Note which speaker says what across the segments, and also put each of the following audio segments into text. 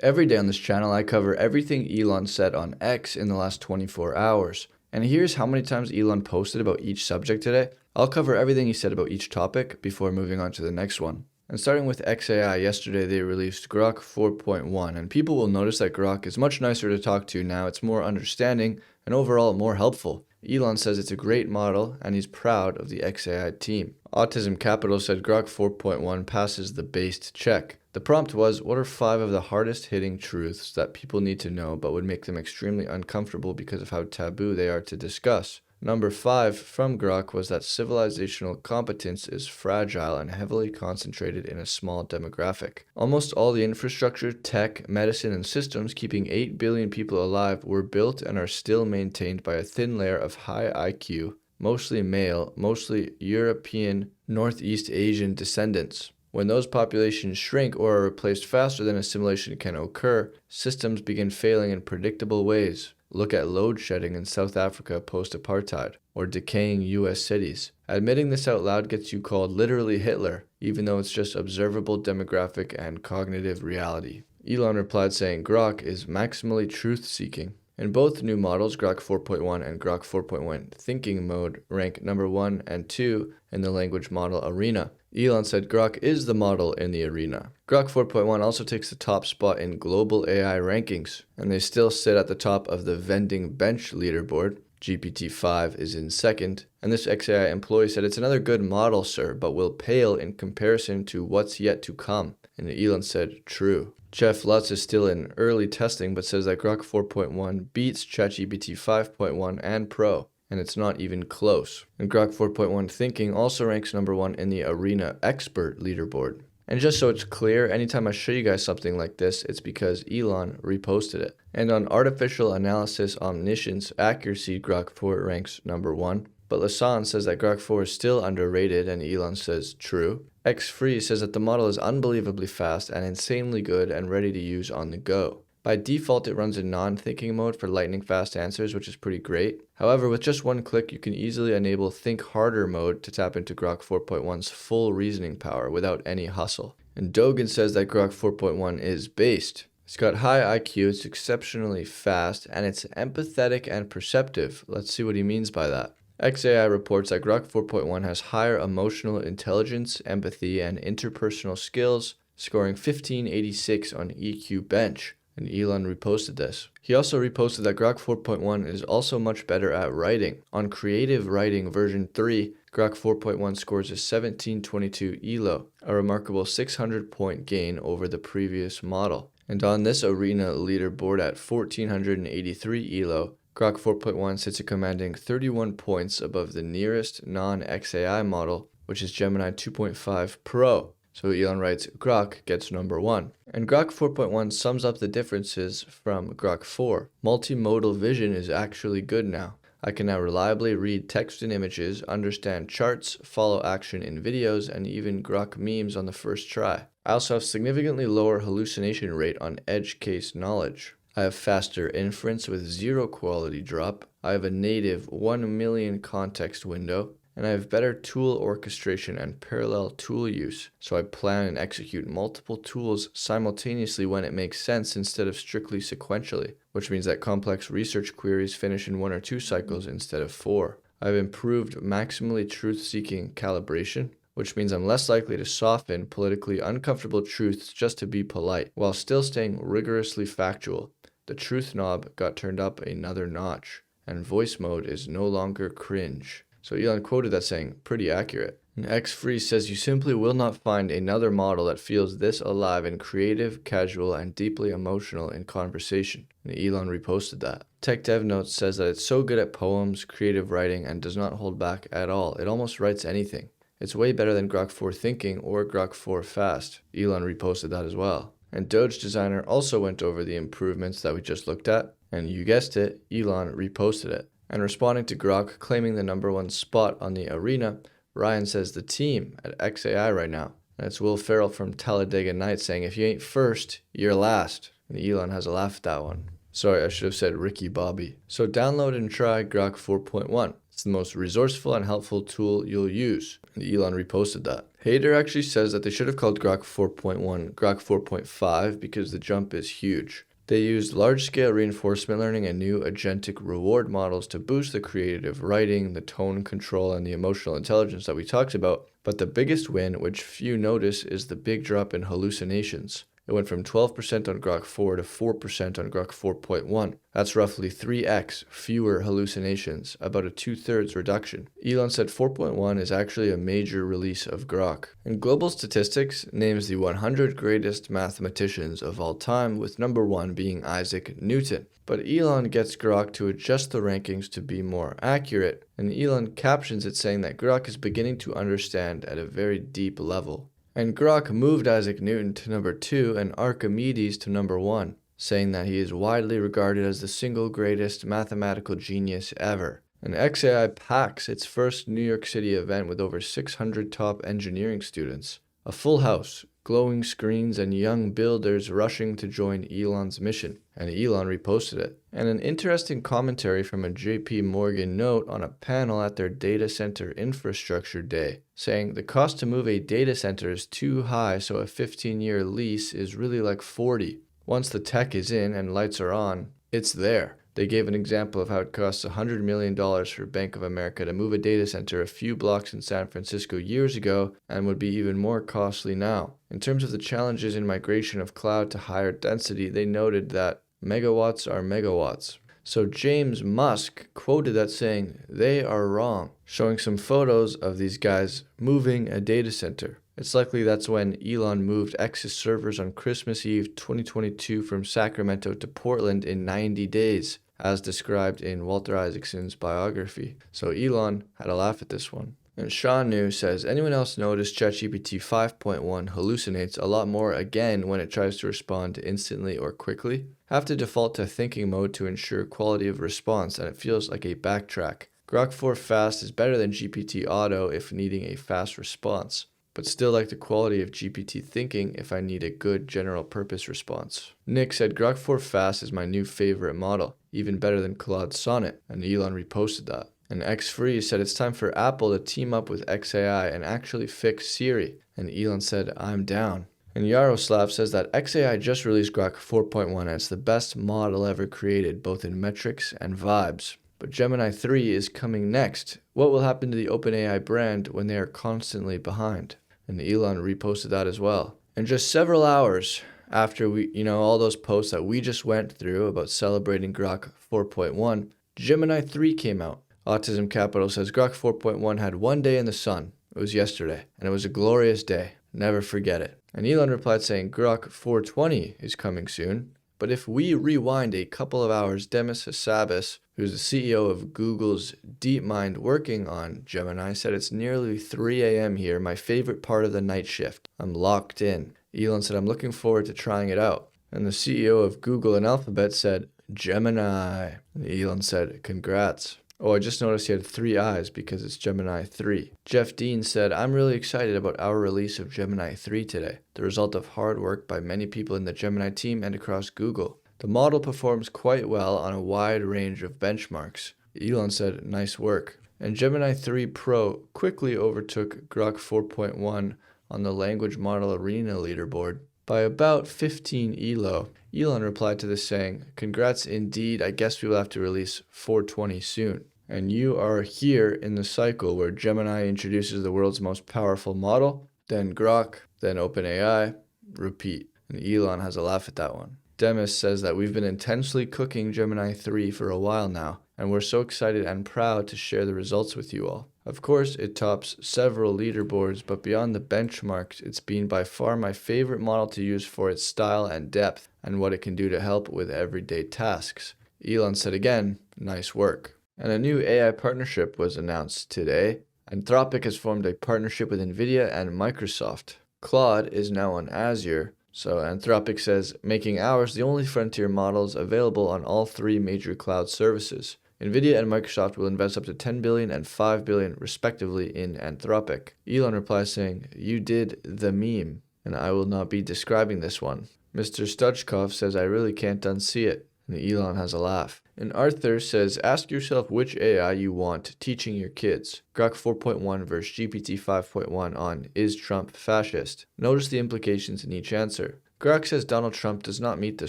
Speaker 1: Every day on this channel, I cover everything Elon said on X in the last 24 hours. And here's how many times Elon posted about each subject today. I'll cover everything he said about each topic before moving on to the next one. And starting with XAI, yesterday they released Grok 4.1, and people will notice that Grok is much nicer to talk to now. It's more understanding and overall more helpful. Elon says it's a great model and he's proud of the XAI team. Autism Capital said Grok 4.1 passes the based check. The prompt was, what are 5 of the hardest hitting truths that people need to know but would make them extremely uncomfortable because of how taboo they are to discuss? Number 5 from Grok was that civilizational competence is fragile and heavily concentrated in a small demographic. Almost all the infrastructure, tech, medicine, and systems keeping 8 billion people alive were built and are still maintained by a thin layer of high IQ, mostly male, mostly European, Northeast Asian descendants. When those populations shrink or are replaced faster than assimilation can occur, systems begin failing in predictable ways. Look at load shedding in South Africa post-apartheid, or decaying US cities. Admitting this out loud gets you called literally Hitler, even though it's just observable demographic and cognitive reality. Elon replied saying Grok is maximally truth-seeking. In both new models, Grok 4.1 and Grok 4.1 thinking mode rank number 1 and 2 in the language model arena. Elon said Grok is the model in the arena. Grok 4.1 also takes the top spot in global AI rankings, and they still sit at the top of the vending bench leaderboard. GPT-5 is in second, and this XAI employee said it's another good model, sir, but will pale in comparison to what's yet to come. And Elon said, true. Jeff Lutz is still in early testing, but says that Grok 4.1 beats ChatGPT 5.1 and Pro, and it's not even close. And Grok 4.1 Thinking also ranks number 1 in the Arena Expert leaderboard. And just so it's clear, anytime I show you guys something like this, it's because Elon reposted it. And on Artificial Analysis Omniscience Accuracy, Grok 4 ranks number 1. But Lasan says that Grok 4 is still underrated, and Elon says true. XFree says that the model is unbelievably fast and insanely good and ready to use on the go. By default, it runs in non-thinking mode for lightning fast answers, which is pretty great. However, with just one click, you can easily enable Think Harder mode to tap into Grok 4.1's full reasoning power without any hustle. And Dogan says that Grok 4.1 is based. It's got high IQ, it's exceptionally fast, and it's empathetic and perceptive. Let's see what he means by that. XAI reports that Grok 4.1 has higher emotional intelligence, empathy, and interpersonal skills, scoring 1586 on EQ Bench. And Elon reposted this. He also reposted that Grok 4.1 is also much better at writing. On Creative Writing version 3, Grok 4.1 scores a 1722 ELO, a remarkable 600-point gain over the previous model. And on this arena leaderboard at 1483 ELO, Grok 4.1 sits a commanding 31 points above the nearest non-XAI model, which is Gemini 2.5 Pro. So Elon writes, Grok gets number 1. And Grok 4.1 sums up the differences from Grok 4. Multimodal vision is actually good now. I can now reliably read text and images, understand charts, follow action in videos, and even Grok memes on the first try. I also have significantly lower hallucination rate on edge case knowledge. I have faster inference with 0 quality drop. I have a native 1 million context window. And I have better tool orchestration and parallel tool use, so I plan and execute multiple tools simultaneously when it makes sense instead of strictly sequentially, which means that complex research queries finish in 1 or 2 cycles instead of 4. I've improved maximally truth-seeking calibration, which means I'm less likely to soften politically uncomfortable truths just to be polite, while still staying rigorously factual. The truth knob got turned up another notch, and voice mode is no longer cringe. So Elon quoted that saying, pretty accurate. And XFree says you simply will not find another model that feels this alive and creative, casual, and deeply emotional in conversation. And Elon reposted that. Tech Dev Notes says that it's so good at poems, creative writing, and does not hold back at all. It almost writes anything. It's way better than Grok 4 Thinking or Grok 4 Fast. Elon reposted that as well. And Doge Designer also went over the improvements that we just looked at. And you guessed it, Elon reposted it. And responding to Grok claiming the number 1 spot on the arena, Ryan says the team at XAI right now. And it's Will Ferrell from Talladega Nights saying, if you ain't first, you're last. And Elon has a laugh at that one. Sorry, I should have said Ricky Bobby. So download and try Grok 4.1. It's the most resourceful and helpful tool you'll use. And Elon reposted that. Hader actually says that they should have called Grok 4.1 Grok 4.5 because the jump is huge. They used large-scale reinforcement learning and new agentic reward models to boost the creative writing, the tone control, and the emotional intelligence that we talked about. But the biggest win, which few notice, is the big drop in hallucinations. It went from 12% on Grok 4 to 4% on Grok 4.1. That's roughly 3x fewer hallucinations, about a 2/3 reduction. Elon said 4.1 is actually a major release of Grok. And Global Statistics names the 100 greatest mathematicians of all time, with number 1 being Isaac Newton. But Elon gets Grok to adjust the rankings to be more accurate, and Elon captions it saying that Grok is beginning to understand at a very deep level. And Grok moved Isaac Newton to number 2 and Archimedes to number 1, saying that he is widely regarded as the single greatest mathematical genius ever. And XAI packs its first New York City event with over 600 top engineering students. A full house, glowing screens, and young builders rushing to join Elon's mission. And Elon reposted it. And an interesting commentary from a JP Morgan note on a panel at their data center infrastructure day, saying the cost to move a data center is too high, so a 15-year lease is really like 40. Once the tech is in and lights are on, it's there. They gave an example of how it costs $100 million for Bank of America to move a data center a few blocks in San Francisco years ago and would be even more costly now. In terms of the challenges in migration of cloud to higher density, they noted that megawatts are megawatts. So James Musk quoted that saying, "They are wrong," showing some photos of these guys moving a data center. It's likely that's when Elon moved X's servers on Christmas Eve 2022 from Sacramento to Portland in 90 days, as described in Walter Isaacson's biography. So Elon had a laugh at this one. And Sean New says, anyone else notice ChatGPT 5.1 hallucinates a lot more again when it tries to respond instantly or quickly? Have to default to thinking mode to ensure quality of response, and it feels like a backtrack. Grok 4 Fast is better than GPT Auto if needing a fast response, but still like the quality of GPT thinking if I need a good general purpose response. Nick said Grok 4 Fast is my new favorite model, even better than Claude Sonnet, and Elon reposted that. And XFree said it's time for Apple to team up with XAI and actually fix Siri, and Elon said I'm down. And Yaroslav says that XAI just released Grok 4.1 and it's the best model ever created, both in metrics and vibes. But Gemini 3 is coming next. What will happen to the OpenAI brand when they are constantly behind? And Elon reposted that as well. And just several hours after all those posts that we just went through about celebrating Grok 4.1, Gemini 3 came out. Autism Capital says Grok 4.1 had one day in the sun. It was yesterday, and it was a glorious day. Never forget it. And Elon replied saying Grok 420 is coming soon. But if we rewind a couple of hours, Demis Hassabis, who's the CEO of Google's DeepMind working on Gemini, said it's nearly 3 a.m. here, my favorite part of the night shift. I'm locked in. Elon said I'm looking forward to trying it out. And the CEO of Google and Alphabet said Gemini. And Elon said congrats. Oh, I just noticed he had 3 eyes because it's Gemini 3. Jeff Dean said, I'm really excited about our release of Gemini 3 today, the result of hard work by many people in the Gemini team and across Google. The model performs quite well on a wide range of benchmarks. Elon said, nice work. And Gemini 3 Pro quickly overtook Grok 4.1 on the language model arena leaderboard by about 15 ELO. Elon replied to this saying, congrats indeed, I guess we will have to release 420 soon. And you are here in the cycle where Gemini introduces the world's most powerful model, then Grok, then OpenAI, repeat. And Elon has a laugh at that one. Demis says that we've been intensely cooking Gemini 3 for a while now, and we're so excited and proud to share the results with you all. Of course, it tops several leaderboards, but beyond the benchmarks, it's been by far my favorite model to use for its style and depth, and what it can do to help with everyday tasks. Elon said again, nice work. And a new AI partnership was announced today. Anthropic has formed a partnership with NVIDIA and Microsoft. Claude is now on Azure, so Anthropic says, making ours the only frontier models available on all 3 major cloud services. NVIDIA and Microsoft will invest up to $10 billion and $5 billion respectively in Anthropic. Elon replies saying, you did the meme, and I will not be describing this one. Mr. Stuchkov says I really can't unsee it. And Elon has a laugh. And Arthur says, ask yourself which AI you want teaching your kids. Grok 4.1 versus GPT 5.1 on is Trump fascist? Notice the implications in each answer. Grok says Donald Trump does not meet the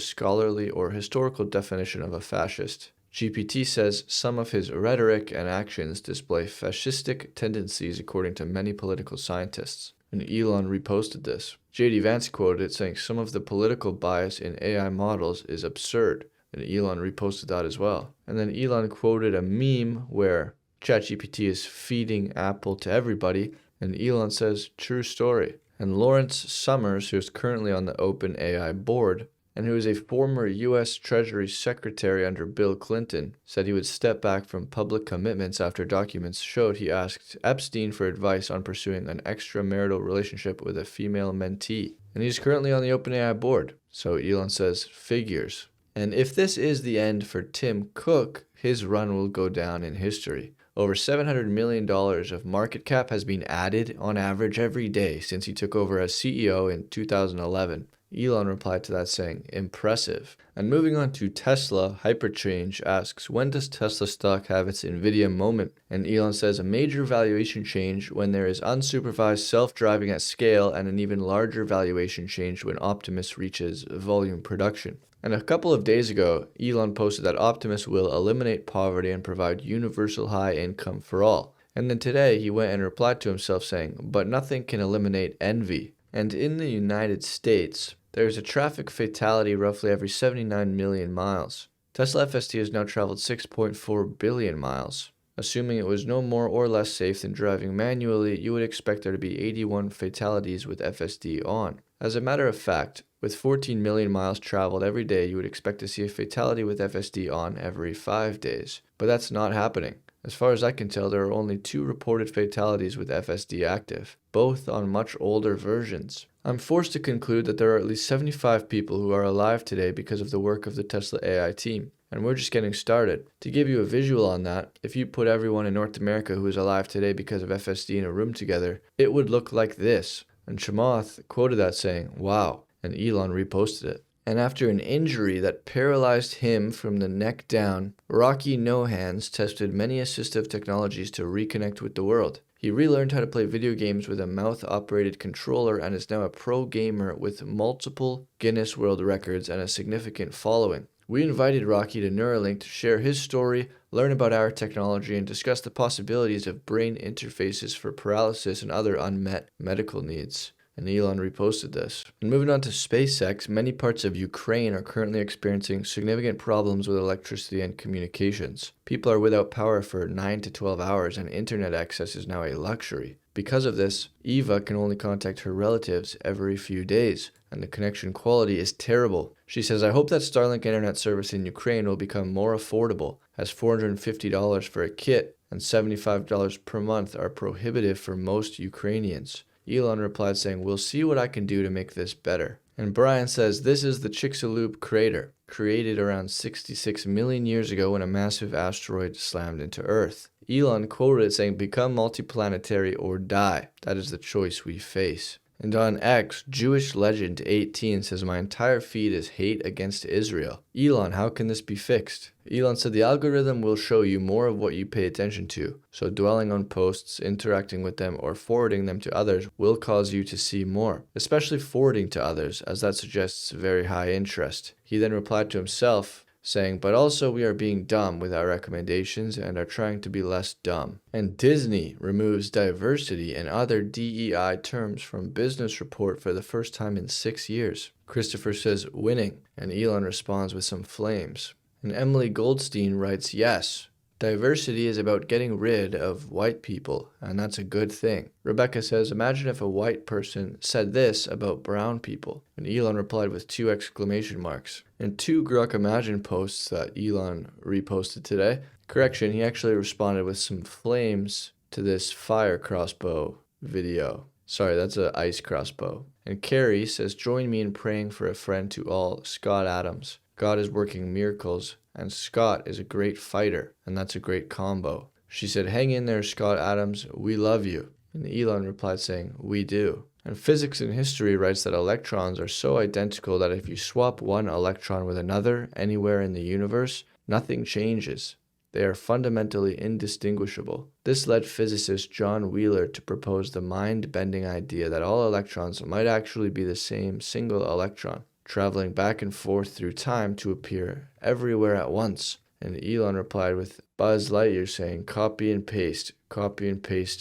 Speaker 1: scholarly or historical definition of a fascist. GPT says some of his rhetoric and actions display fascistic tendencies according to many political scientists. And Elon reposted this. JD Vance quoted it saying some of the political bias in AI models is absurd. And Elon reposted that as well. And then Elon quoted a meme where ChatGPT is feeding Apple to everybody. And Elon says, true story. And Lawrence Summers, who is currently on the OpenAI board, and who is a former U.S. Treasury Secretary under Bill Clinton, said he would step back from public commitments after documents showed he asked Epstein for advice on pursuing an extramarital relationship with a female mentee. And he's currently on the OpenAI board. So Elon says, figures. And if this is the end for Tim Cook, his run will go down in history. Over $700 million of market cap has been added on average every day since he took over as CEO in 2011. Elon replied to that saying, impressive. And moving on to Tesla, Hyperchange asks, when does Tesla stock have its Nvidia moment? And Elon says a major valuation change when there is unsupervised self-driving at scale and an even larger valuation change when Optimus reaches volume production. And a couple of days ago, Elon posted that Optimus will eliminate poverty and provide universal high income for all. And then today he went and replied to himself saying, but nothing can eliminate envy. And in the United States, there is a traffic fatality roughly every 79 million miles. Tesla FSD has now traveled 6.4 billion miles. Assuming it was no more or less safe than driving manually, you would expect there to be 81 fatalities with FSD on. As a matter of fact, with 14 million miles traveled every day, you would expect to see a fatality with FSD on every 5 days. But that's not happening. As far as I can tell, there are only 2 reported fatalities with FSD active, both on much older versions. I'm forced to conclude that there are at least 75 people who are alive today because of the work of the Tesla AI team. And we're just getting started. To give you a visual on that, if you put everyone in North America who is alive today because of FSD in a room together, it would look like this. And Chamath quoted that saying, wow, and Elon reposted it. And after an injury that paralyzed him from the neck down, Rocky No Hands tested many assistive technologies to reconnect with the world. He relearned how to play video games with a mouth-operated controller and is now a pro gamer with multiple Guinness World Records and a significant following. We invited Rocky to Neuralink to share his story, learn about our technology, and discuss the possibilities of brain interfaces for paralysis and other unmet medical needs. And Elon reposted this. And moving on to SpaceX, many parts of Ukraine are currently experiencing significant problems with electricity and communications. People are without power for 9 to 12 hours and internet access is now a luxury. Because of this, Eva can only contact her relatives every few days, and the connection quality is terrible. She says, I hope that Starlink internet service in Ukraine will become more affordable, as $450 for a kit and $75 per month are prohibitive for most Ukrainians. Elon replied saying, we'll see what I can do to make this better. And Brian says, this is the Chicxulub crater, created around 66 million years ago when a massive asteroid slammed into Earth. Elon quoted it saying, become multiplanetary or die. That is the choice we face. And on X, Jewish Legend 18 says, my entire feed is hate against Israel. Elon, how can this be fixed? Elon said the algorithm will show you more of what you pay attention to. So dwelling on posts, interacting with them, or forwarding them to others will cause you to see more, especially forwarding to others, as that suggests very high interest. He then replied to himself, saying, but also we are being dumb with our recommendations and are trying to be less dumb. And Disney removes diversity and other DEI terms from business report for the first time in 6 years. Christopher says, winning, and Elon responds with some flames. And Emily Goldstein writes, yes, diversity is about getting rid of white people, and that's a good thing. Rebecca says, imagine if a white person said this about brown people. And Elon replied with 2 exclamation marks. And 2 Grok Imagine posts that Elon reposted today. Correction, he actually responded with some flames to this fire crossbow video. Sorry, that's an ice crossbow. And Carrie says, join me in praying for a friend to all, Scott Adams. God is working miracles, and Scott is a great fighter, and that's a great combo. She said, hang in there, Scott Adams, we love you. And Elon replied saying, we do. And Physics and History writes that electrons are so identical that if you swap one electron with another anywhere in the universe, nothing changes. They are fundamentally indistinguishable. This led physicist John Wheeler to propose the mind-bending idea that all electrons might actually be the same single electron, traveling back and forth through time to appear everywhere at once. And Elon replied with Buzz Lightyear saying, copy and paste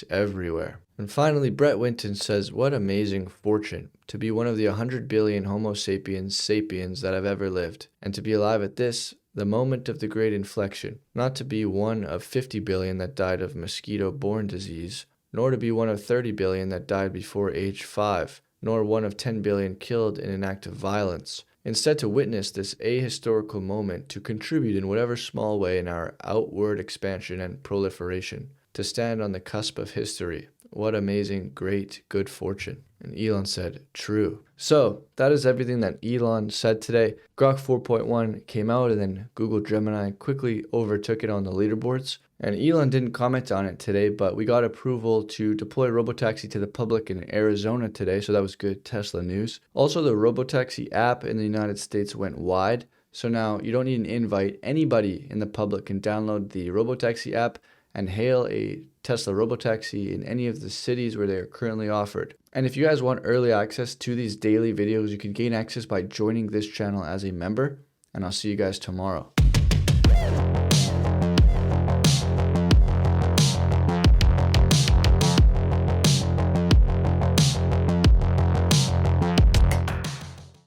Speaker 1: everywhere. And finally, Brett Winton says, what amazing fortune to be one of the 100 billion Homo sapiens that have ever lived, and to be alive at this, the moment of the great inflection, not to be one of 50 billion that died of mosquito-borne disease, nor to be one of 30 billion that died before age 5, nor one of 10 billion killed in an act of violence. Instead, to witness this ahistorical moment, to contribute in whatever small way in our outward expansion and proliferation, to stand on the cusp of history. What amazing, great, good fortune. And Elon said, true. So that is everything that Elon said today. Grok 4.1 came out and then Google Gemini quickly overtook it on the leaderboards. And Elon didn't comment on it today, but we got approval to deploy Robotaxi to the public in Arizona today, so that was good Tesla news. Also, the Robotaxi app in the United States went wide, so now you don't need an invite. Anybody in the public can download the Robotaxi app and hail a Tesla Robotaxi in any of the cities where they are currently offered. And if you guys want early access to these daily videos, you can gain access by joining this channel as a member, and I'll see you guys tomorrow.